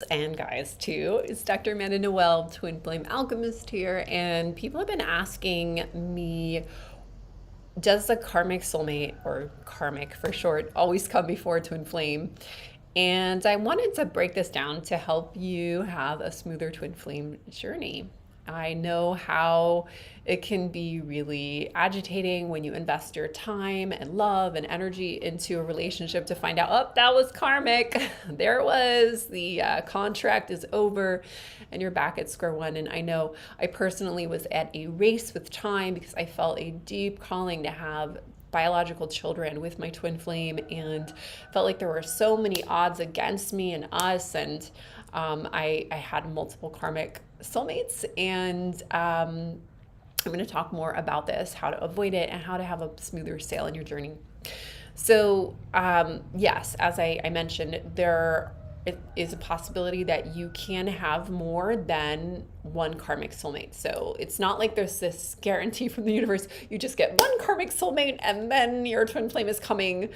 And guys too. It's Dr. Amanda Noelle, Twin Flame Alchemist here, and people have been asking me, does the karmic soulmate, or karmic for short, always come before twin flame? And I wanted to break this down to help you have a smoother twin flame journey. I know how it can be really agitating when you invest your time and love and energy into a relationship to find out, oh, that was karmic. There it was. The contract is over and you're back at square one. And I know I personally was at a race with time because I felt a deep calling to have biological children with my twin flame and felt like there were so many odds against me and us. And I had multiple karmic soulmates, and I'm going to talk more about this, how to avoid it, and how to have a smoother sail in your journey. So, yes, as I mentioned, there is a possibility that you can have more than one karmic soulmate. So it's not like there's this guarantee from the universe, you just get one karmic soulmate and then your twin flame is coming.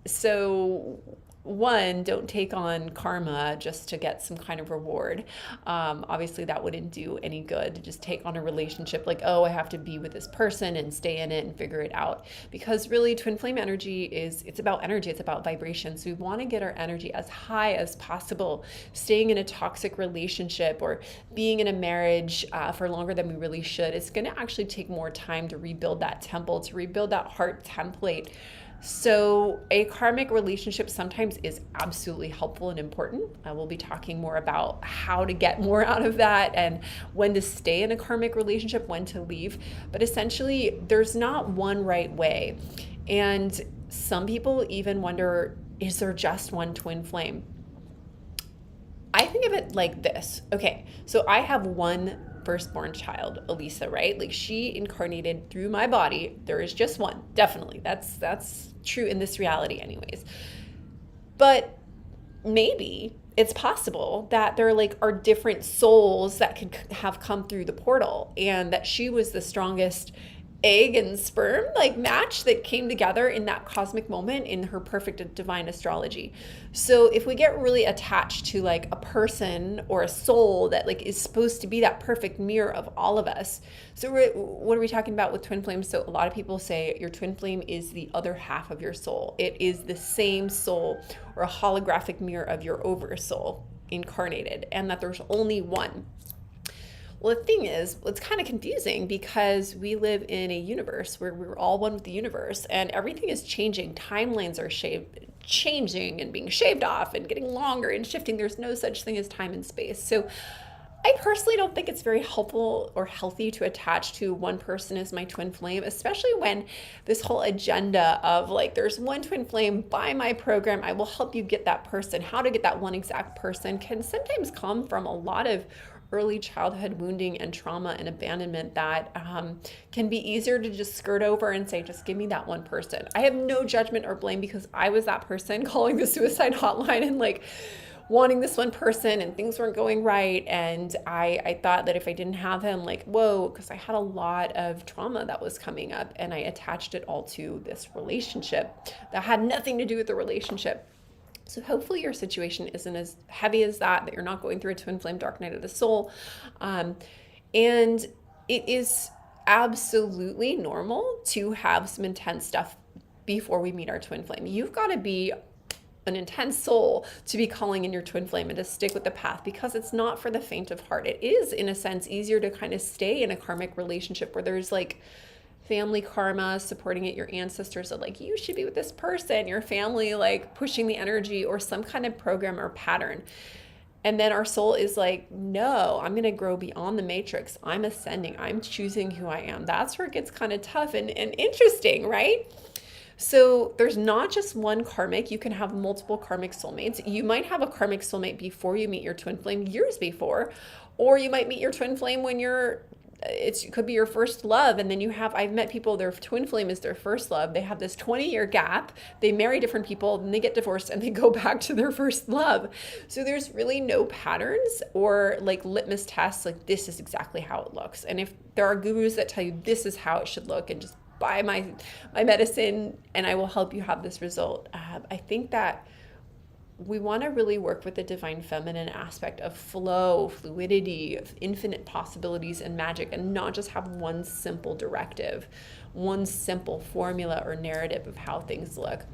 So one, don't take on karma just to get some kind of reward. Obviously, that wouldn't do any good to just take on a relationship like, oh, I have to be with this person and stay in it and figure it out. Because really, twin flame energy it's about energy, it's about vibration. So we want to get our energy as high as possible. Staying in a toxic relationship or being in a marriage for longer than we really should, it's going to actually take more time to rebuild that temple, to rebuild that heart template. So a karmic relationship sometimes is absolutely helpful and important. I will be talking more about how to get more out of that and when to stay in a karmic relationship, when to leave. But essentially, there's not one right way. And some people even wonder, is there just one twin flame? I think of it like this. Okay, so I have one firstborn child, Elisa, right? Like she incarnated through my body. There is just one, definitely. That's true in this reality anyways. But maybe it's possible that there are different souls that could have come through the portal and that she was the strongest egg and sperm match that came together in that cosmic moment in her perfect divine astrology. So if we get really attached to a person or a soul that is supposed to be that perfect mirror of all of us. So what are we talking about with twin flames? So a lot of people say your twin flame is the other half of your soul. It is the same soul or a holographic mirror of your oversoul incarnated, and that there's only one. Well, the thing is, it's kind of confusing because we live in a universe where we're all one with the universe and everything is changing. Timelines are changing and being shaved off and getting longer and shifting. There's no such thing as time and space. So I personally don't think it's very helpful or healthy to attach to one person as my twin flame, especially when this whole agenda of there's one twin flame, buy my program, I will help you get that person, how to get that one exact person, can sometimes come from a lot of early childhood wounding and trauma and abandonment that can be easier to just skirt over and say, just give me that one person. I have no judgment or blame because I was that person calling the suicide hotline and wanting this one person and things weren't going right. And I thought that if I didn't have him, whoa, because I had a lot of trauma that was coming up and I attached it all to this relationship that had nothing to do with the relationship. So hopefully your situation isn't as heavy as that you're not going through a twin flame dark night of the soul. And it is absolutely normal to have some intense stuff before we meet our twin flame. You've got to be an intense soul to be calling in your twin flame and to stick with the path, because it's not for the faint of heart. It is, in a sense, easier to kind of stay in a karmic relationship where there's family karma supporting it, your ancestors are you should be with this person, your family pushing the energy or some kind of program or pattern. And then our soul is no, I'm going to grow beyond the matrix. I'm ascending. I'm choosing who I am. That's where it gets kind of tough and interesting, right? So there's not just one karmic. You can have multiple karmic soulmates. You might have a karmic soulmate before you meet your twin flame, years before, or you might meet your twin flame when it could be your first love. And then I've met people, their twin flame is their first love. They have this 20-year gap. They marry different people, then they get divorced and they go back to their first love. So there's really no patterns or litmus tests, this is exactly how it looks. And if there are gurus that tell you this is how it should look and just buy my medicine and I will help you have this result, I think that we want to really work with the divine feminine aspect of flow, fluidity, of infinite possibilities and magic, and not just have one simple directive, one simple formula or narrative of how things look.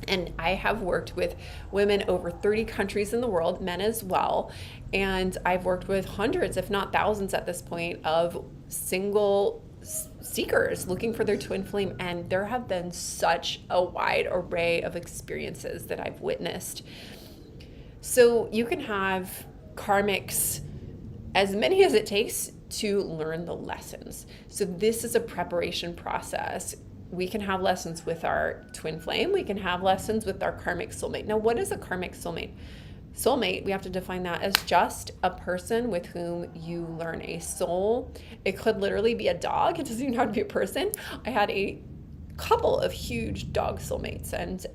And I have worked with women over 30 countries in the world, men as well. And I've worked with hundreds, if not thousands at this point, of single seekers looking for their twin flame. And there have been such a wide array of experiences that I've witnessed. So you can have karmics, as many as it takes to learn the lessons. So this is a preparation process. We can have lessons with our twin flame. We can have lessons with our karmic soulmate. Now, what is a karmic soulmate? Soulmate, we have to define that as just a person with whom you learn a soul. It could literally be a dog. It doesn't even have to be a person. I had a couple of huge dog soulmates, and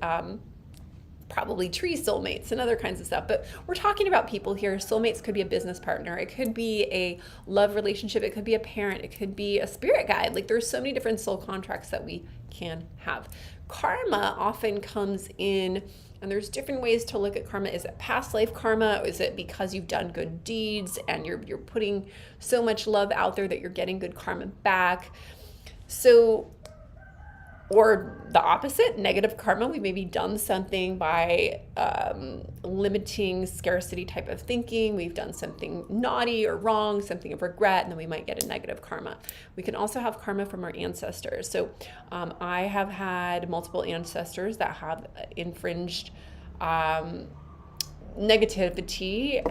probably tree soulmates and other kinds of stuff. But we're talking about people here. Soulmates could be a business partner. It could be a love relationship. It could be a parent. It could be a spirit guide. Like, there's so many different soul contracts that we can have. Karma often comes in, and there's different ways to look at karma. Is it past life karma? Is it because you've done good deeds and you're putting so much love out there that you're getting good karma back? So, or the opposite, negative karma. We've maybe done something by limiting scarcity type of thinking. We've done something naughty or wrong, something of regret, and then we might get a negative karma. We can also have karma from our ancestors. So I have had multiple ancestors that have infringed negativity.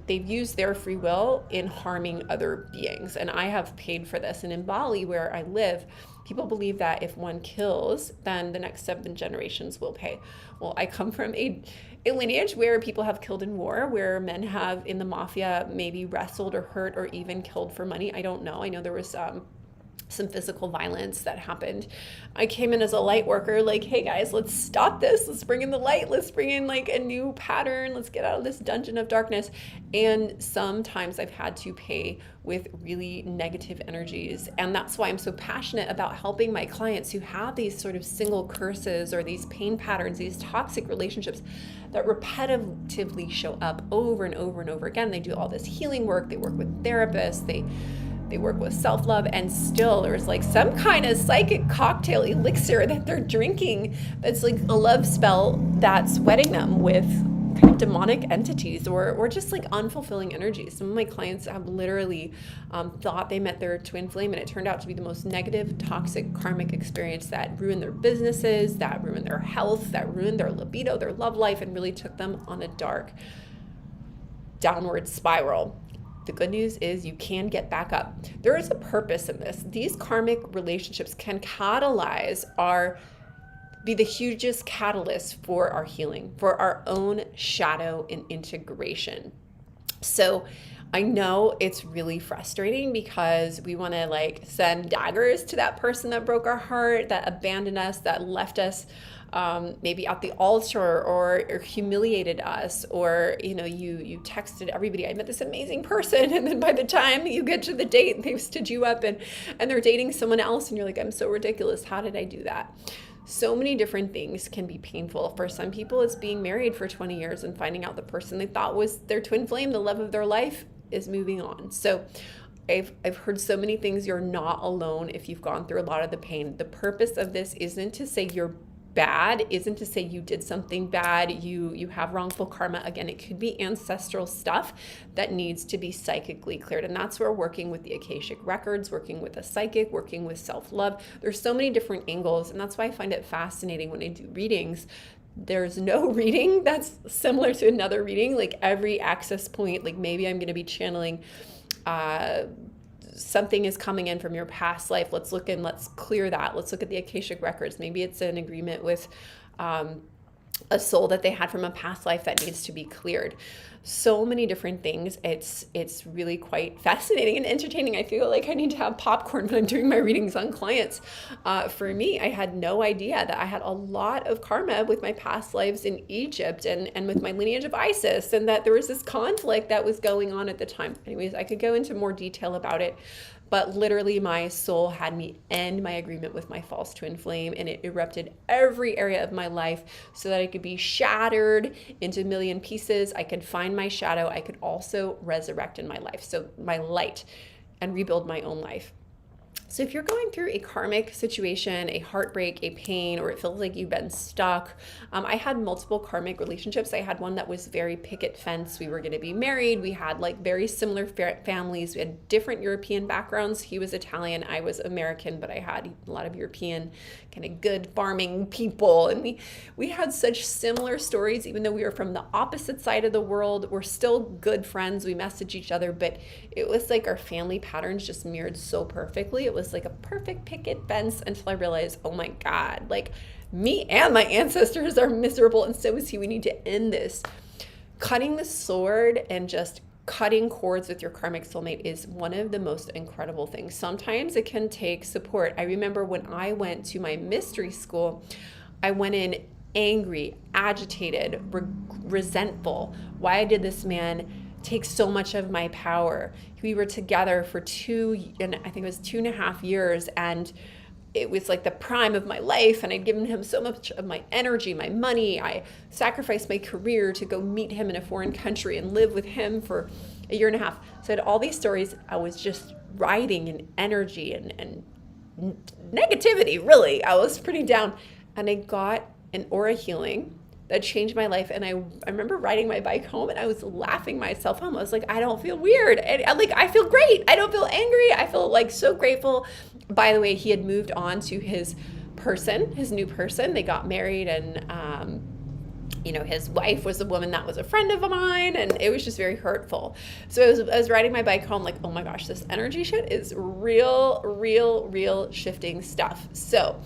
They've used their free will in harming other beings, and I have paid for this. And in Bali, where I live, people believe that if one kills, then the next 7 generations will pay. Well, I come from a lineage where people have killed in war, where men have in the mafia maybe wrestled or hurt or even killed for money. I don't know. I know there was some physical violence that happened. I came in as a light worker, like, hey guys, let's stop this. Let's bring in the light. Let's bring in like a new pattern. Let's get out of this dungeon of darkness. And sometimes I've had to pay with really negative energies. And that's why I'm so passionate about helping my clients who have these sort of single curses or these pain patterns, these toxic relationships that repetitively show up over and over and over again. They do all this healing work. They work with therapists. They work with self-love, and still there's like some kind of psychic cocktail elixir that they're drinking that's like a love spell that's wedding them with kind of demonic entities or just like unfulfilling energies. Some of my clients have literally thought they met their twin flame, and it turned out to be the most negative, toxic, karmic experience that ruined their businesses, that ruined their health, that ruined their libido, their love life, and really took them on a dark downward spiral. The good news is you can get back up. There is a purpose in this. These karmic relationships can be the hugest catalyst for our healing, for our own shadow and integration. So I know it's really frustrating because we want to like send daggers to that person that broke our heart, that abandoned us, that left us maybe at the altar or humiliated us, or you texted everybody, I met this amazing person, and then by the time you get to the date, they've stood you up and they're dating someone else, and you're like, I'm so ridiculous. How did I do that? So many different things can be painful. For some people, it's being married for 20 years and finding out the person they thought was their twin flame, the love of their life, is moving on. So I've heard so many things. You're not alone if you've gone through a lot of the pain. The purpose of this isn't to say you're bad, isn't to say you did something bad, you have wrongful karma. Again, it could be ancestral stuff that needs to be psychically cleared. And that's where working with the Akashic records, working with a psychic, working with self-love. There's so many different angles. And that's why I find it fascinating when I do readings. There's no reading that's similar to another reading. Like every access point, like maybe I'm going to be channeling something is coming in from your past life. Let's look and let's clear that. Let's look at the Akashic records. Maybe it's an agreement with a soul that they had from a past life that needs to be cleared. So many different things. It's really quite fascinating and entertaining. I feel like I need to have popcorn when I'm doing my readings on clients. For me, I had no idea that I had a lot of karma with my past lives in Egypt and with my lineage of Isis, and that there was this conflict that was going on at the time. Anyways, I could go into more detail about it, But literally my soul had me end my agreement with my false twin flame, and it erupted every area of my life so that I could be shattered into a million pieces. I could find my shadow. I could also resurrect in my life, so my light, and rebuild my own life. So if you're going through a karmic situation, a heartbreak, a pain, or it feels like you've been stuck, I had multiple karmic relationships. I had one that was very picket fence. We were going to be married. We had like very similar families. We had different European backgrounds. He was Italian. I was American, but I had a lot of European kind of good farming people. And we had such similar stories, even though we were from the opposite side of the world. We're still good friends. We message each other, but it was like our family patterns just mirrored so perfectly. It was like a perfect picket fence until I realized, oh my God, like me and my ancestors are miserable, and so is he. We need to end this. Cutting the sword and just cutting cords with your karmic soulmate is one of the most incredible things. Sometimes it can take support. I remember when I went to my mystery school, I went in angry, agitated, resentful. Why did this man take so much of my power? We were together for 2.5 years, and it was like the prime of my life, and I'd given him so much of my energy, my money. I sacrificed my career to go meet him in a foreign country and live with him for 1.5 years. So I had all these stories. I was just riding in energy and negativity, really. I was pretty down, and I got an aura healing that changed my life. And I remember riding my bike home, and I was laughing myself home. I was like, I don't feel weird. And I feel great. I don't feel angry. I feel like so grateful. By the way, he had moved on to his new person. They got married, and his wife was a woman that was a friend of mine, and it was just very hurtful. So I was riding my bike home like, oh my gosh, this energy shit is real shifting stuff. So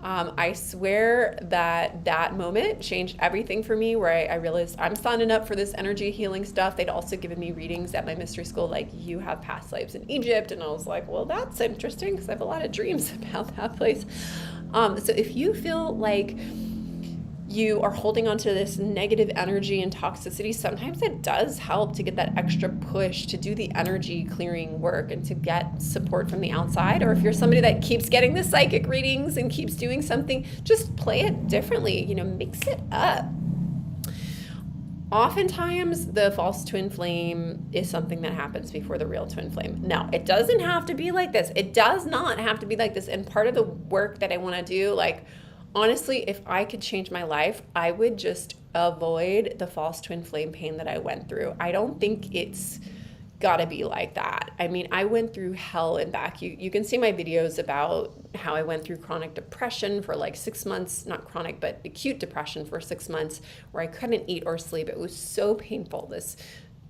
I swear that moment changed everything for me, where I realized I'm signing up for this energy healing stuff. They'd also given me readings at my mystery school, like, you have past lives in Egypt. And I was like, well, that's interesting, because I have a lot of dreams about that place. So if you feel like you are holding on to this negative energy and toxicity, sometimes it does help to get that extra push to do the energy clearing work and to get support from the outside. Or if you're somebody that keeps getting the psychic readings and keeps doing something, just play it differently, mix it up. Oftentimes, the false twin flame is something that happens before the real twin flame. Now, it doesn't have to be like this. It does not have to be like this. And part of the work that I want to do, like, honestly, if I could change my life, I would just avoid the false twin flame pain that I went through. I don't think it's gotta be like that. I mean, I went through hell and back. You can see my videos about how I went through chronic depression for like 6 months, not chronic, but acute depression for 6 months, where I couldn't eat or sleep. It was so painful. This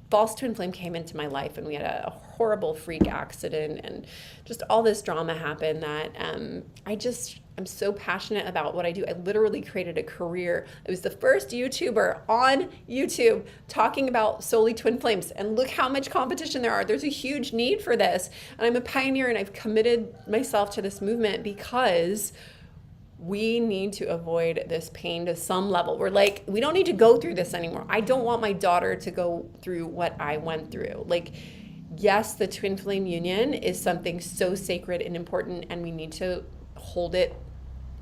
false twin flame came into my life, and we had a horrible freak accident, and just all this drama happened that I'm so passionate about what I do. I literally created a career. I was the first YouTuber on YouTube talking about solely twin flames, and look how much competition there are. There's a huge need for this, and I'm a pioneer, and I've committed myself to this movement because we need to avoid this pain to some level. We're like, we don't need to go through this anymore. I don't want my daughter to go through what I went through. Like, yes, the twin flame union is something so sacred and important, and we need to hold it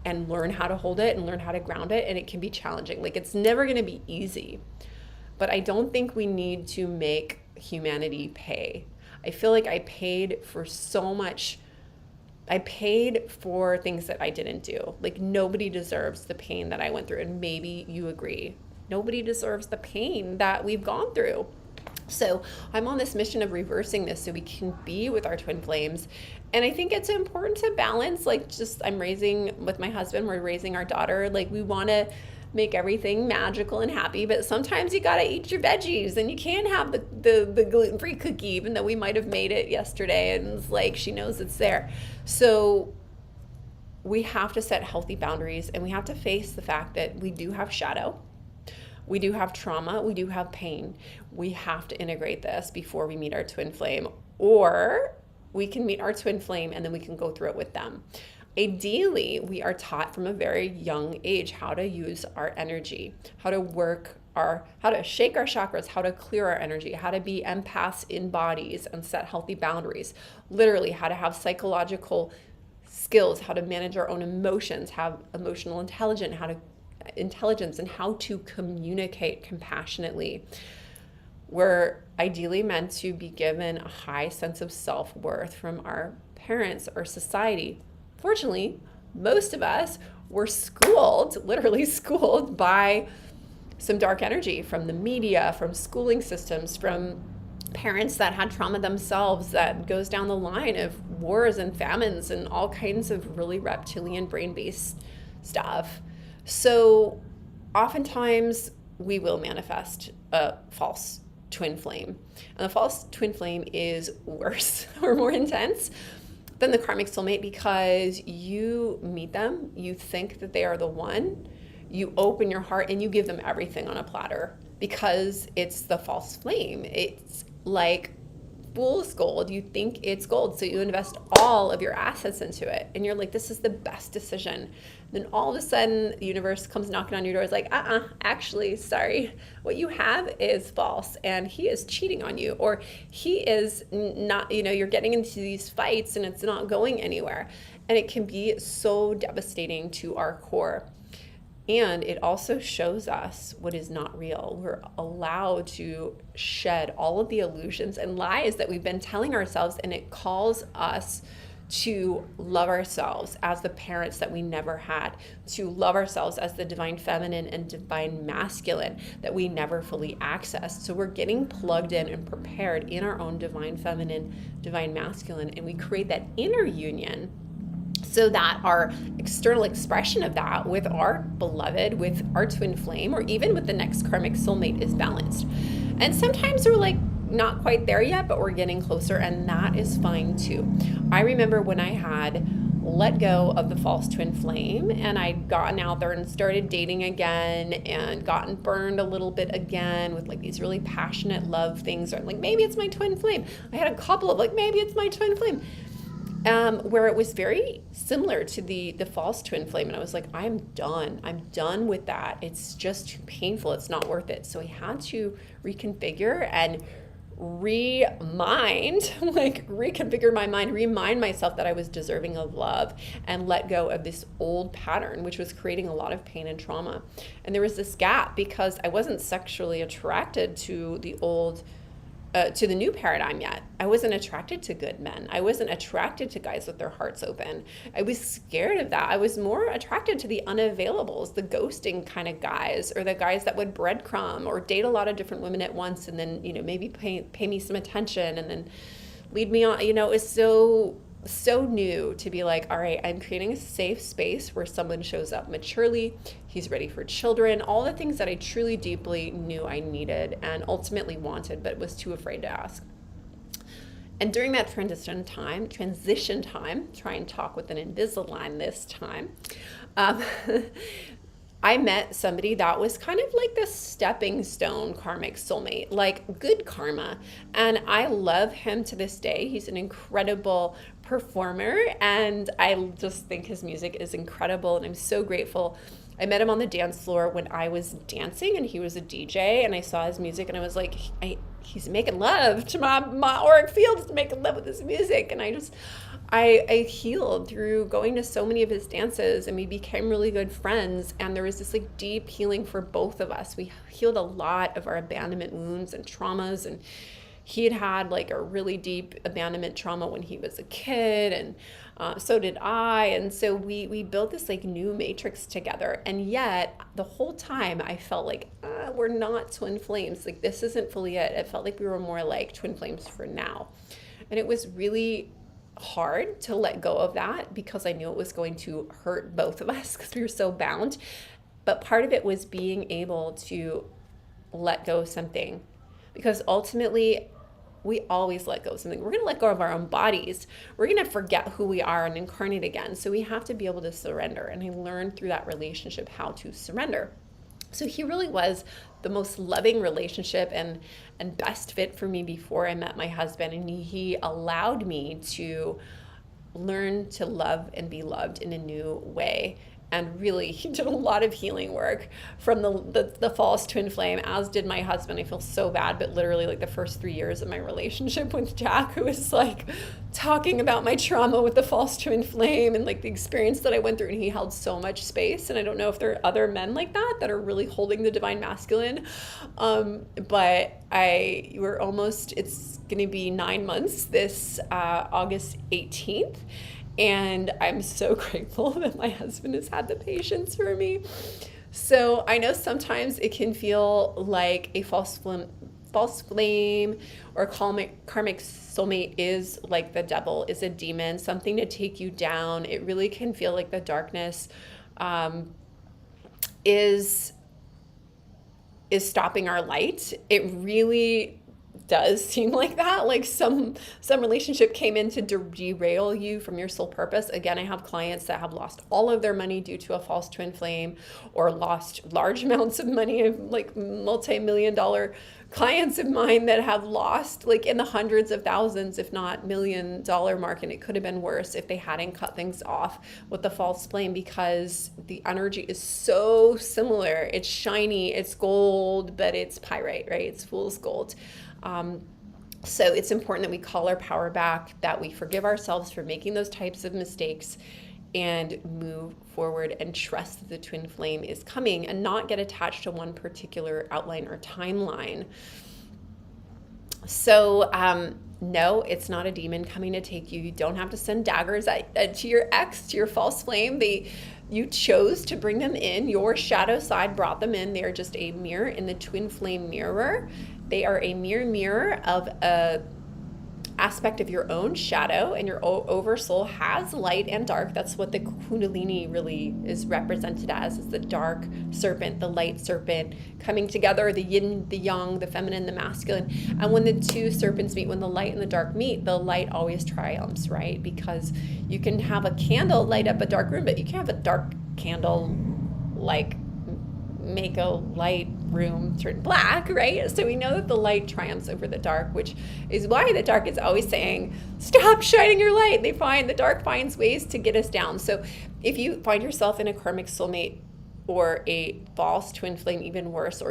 and learn how to hold it and learn how to ground it. And it can be challenging. Like, it's never going to be easy, but I don't think we need to make humanity pay. I feel like I paid for so much. I paid for things that I didn't do. Like, nobody deserves the pain that I went through. And maybe you agree. Nobody deserves the pain that we've gone through. So I'm on this mission of reversing this so we can be with our twin flames. And I think it's important to balance, like, just I'm raising with my husband, we're raising our daughter. Like, we want to make everything magical and happy, but sometimes you got to eat your veggies, and you can't have the gluten-free cookie, even though we might have made it yesterday, and it's like she knows it's there. So we have to set healthy boundaries, and we have to face the fact that we do have shadow. We do have trauma. We do have pain. We have to integrate this before we meet our twin flame, or we can meet our twin flame and then we can go through it with them. Ideally, we are taught from a very young age how to use our energy, how to work how to shake our chakras, how to clear our energy, how to be empaths in bodies and set healthy boundaries, literally how to have psychological skills, how to manage our own emotions, have emotional intelligence, and how to communicate compassionately. We're ideally meant to be given a high sense of self-worth from our parents or society. Fortunately, most of us were schooled, literally schooled, by some dark energy from the media, from schooling systems, from parents that had trauma themselves that goes down the line of wars and famines and all kinds of really reptilian brain-based stuff. So oftentimes we will manifest a false twin flame. And the false twin flame is worse or more intense than the karmic soulmate, because you meet them, you think that they are the one, you open your heart and you give them everything on a platter because it's the false flame. It's like fool's gold. You think it's gold, so you invest all of your assets into it and you're like, this is the best decision. Then all of a sudden the universe comes knocking on your door. It's like, actually, sorry, what you have is false and he is cheating on you, or he is not, you're getting into these fights and it's not going anywhere. And it can be so devastating to our core. And it also shows us what is not real. We're allowed to shed all of the illusions and lies that we've been telling ourselves, and it calls us to love ourselves as the parents that we never had, to love ourselves as the divine feminine and divine masculine that we never fully accessed. So we're getting plugged in and prepared in our own divine feminine, divine masculine, and we create that inner union so that our external expression of that with our beloved, with our twin flame, or even with the next karmic soulmate is balanced. And sometimes we're like not quite there yet, but we're getting closer, and that is fine too. I remember when I had let go of the false twin flame and I'd gotten out there and started dating again and gotten burned a little bit again with like these really passionate love things, or like maybe it's my twin flame. I had a couple of like, maybe it's my twin flame. Where it was very similar to the false twin flame. And I was like, I'm done with that. It's just too painful. It's not worth it. So I had to reconfigure and reconfigure my mind, remind myself that I was deserving of love, and let go of this old pattern, which was creating a lot of pain and trauma. And there was this gap because I wasn't sexually attracted to the old to the new paradigm yet. I wasn't attracted to good men. I wasn't attracted to guys with their hearts open. I was scared of that. I was more attracted to the unavailables, the ghosting kind of guys, or the guys that would breadcrumb or date a lot of different women at once and then, maybe pay me some attention and then lead me on. It's so new to be like, all right, I'm creating a safe space where someone shows up maturely, he's ready for children, all the things that I truly deeply knew I needed and ultimately wanted, but was too afraid to ask. And during that transition time, try and talk with an Invisalign this time, I met somebody that was kind of like the stepping stone karmic soulmate, like good karma. And I love him to this day. He's an incredible performer and I just think his music is incredible and I'm so grateful. I met him on the dance floor when I was dancing and he was a DJ, and I saw his music and I was like, he's making love to my auric field, is making love with his music. And I healed through going to so many of his dances, and we became really good friends, and there was this like deep healing for both of us. We healed a lot of our abandonment wounds and traumas, and he had like a really deep abandonment trauma when he was a kid, and so did I. And so we built this like new matrix together, and yet the whole time I felt like we're not twin flames. Like this isn't fully it. It felt like we were more like twin flames for now. And it was really hard to let go of that because I knew it was going to hurt both of us because we were so bound. But part of it was being able to let go of something, because ultimately we always let go of something. We're going to let go of our own bodies. We're going to forget who we are and incarnate again. So we have to be able to surrender. And I learned through that relationship how to surrender. So he really was the most loving relationship and best fit for me before I met my husband. And he allowed me to learn to love and be loved in a new way. and really he did a lot of healing work from the false twin flame, as did my husband. I feel so bad, but literally like the first 3 years of my relationship with Jack, who was like talking about my trauma with the false twin flame and like the experience that I went through, and he held so much space. And I don't know if there are other men like that are really holding the divine masculine, but we're almost, it's going to be 9 months this August 18th. And I'm so grateful that my husband has had the patience for me. So I know sometimes it can feel like a false flame or karmic soulmate is like the devil, is a demon, something to take you down. It really can feel like the darkness is stopping our light. It really does seem like that, like some relationship came in to derail you from your soul purpose. Again, I have clients that have lost all of their money due to a false twin flame, or lost large amounts of money, like multi-million-dollar clients of mine that have lost like in the hundreds of thousands, if not $1,000,000 mark. And it could have been worse if they hadn't cut things off with the false flame, because the energy is so similar. It's shiny, it's gold, but it's pyrite, right? It's fool's gold. So it's important that we call our power back, that we forgive ourselves for making those types of mistakes, and move forward and trust that the twin flame is coming, and not get attached to one particular outline or timeline. So no, it's not a demon coming to take you. You don't have to send daggers to your ex, to your false flame. You chose to bring them in. Your shadow side brought them in. They're just a mirror in the twin flame mirror. They are a mirror of a aspect of your own shadow, and your oversoul has light and dark. That's what the Kundalini really is represented as, is the dark serpent, the light serpent coming together, the yin, the yang, the feminine, the masculine. And when the two serpents meet, when the light and the dark meet, the light always triumphs, right? Because you can have a candle light up a dark room, but you can't have a dark candle like make a light room turn black, right? So we know that the light triumphs over the dark, which is why the dark is always saying, stop shining your light. The dark finds ways to get us down. So if you find yourself in a karmic soulmate or a false twin flame, even worse,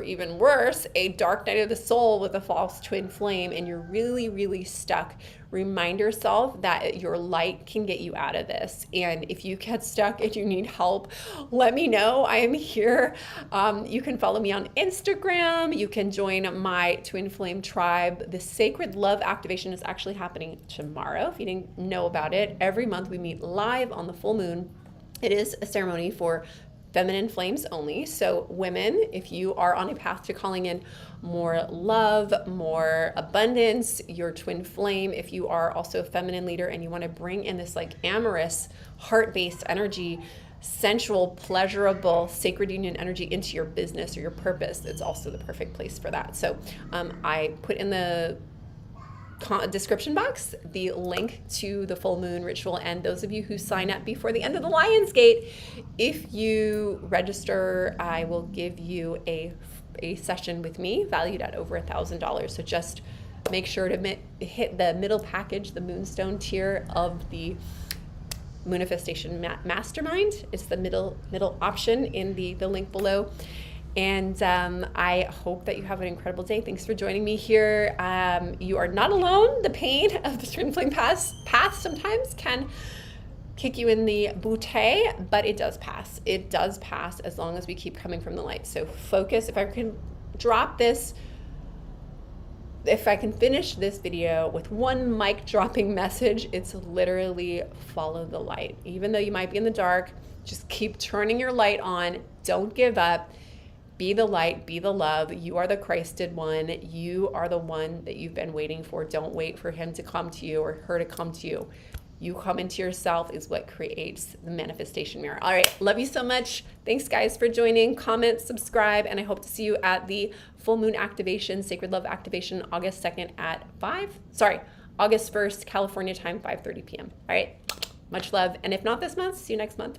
a dark night of the soul with a false twin flame, and you're really, really stuck, remind yourself that your light can get you out of this. And if you get stuck and you need help, let me know. I am here. You can follow me on Instagram. You can join my twin flame tribe. The Sacred Love Activation is actually happening tomorrow, if you didn't know about it. Every month we meet live on the full moon. It is a ceremony for feminine flames only. So women, if you are on a path to calling in more love, more abundance, your twin flame, if you are also a feminine leader and you want to bring in this like amorous, heart-based energy, sensual, pleasurable, sacred union energy into your business or your purpose, it's also the perfect place for that. So I put in the description box the link to the full moon ritual, and those of you who sign up before the end of the Lion's Gate, if you register, I will give you a session with me valued at over $1,000. So just make sure to hit the middle package, the Moonstone tier of the Manifestation Mastermind. It's the middle option in the link below. And I hope that you have an incredible day. Thanks for joining me here. You are not alone. The pain of the twin flame path sometimes can kick you in the bootay, but it does pass. It does pass as long as we keep coming from the light. So focus. If I can drop this, if I can finish this video with one mic dropping message, it's literally follow the light. Even though you might be in the dark, just keep turning your light on. Don't give up. Be the light, be the love. You are the Christed one. You are the one that you've been waiting for. Don't wait for him to come to you or her to come to you. You come into yourself is what creates the manifestation mirror. All right, love you so much. Thanks guys for joining. Comment, subscribe, and I hope to see you at the full moon activation, Sacred Love Activation, August 2nd at August 1st, California time, 5:30 p.m. All right, much love. And if not this month, see you next month.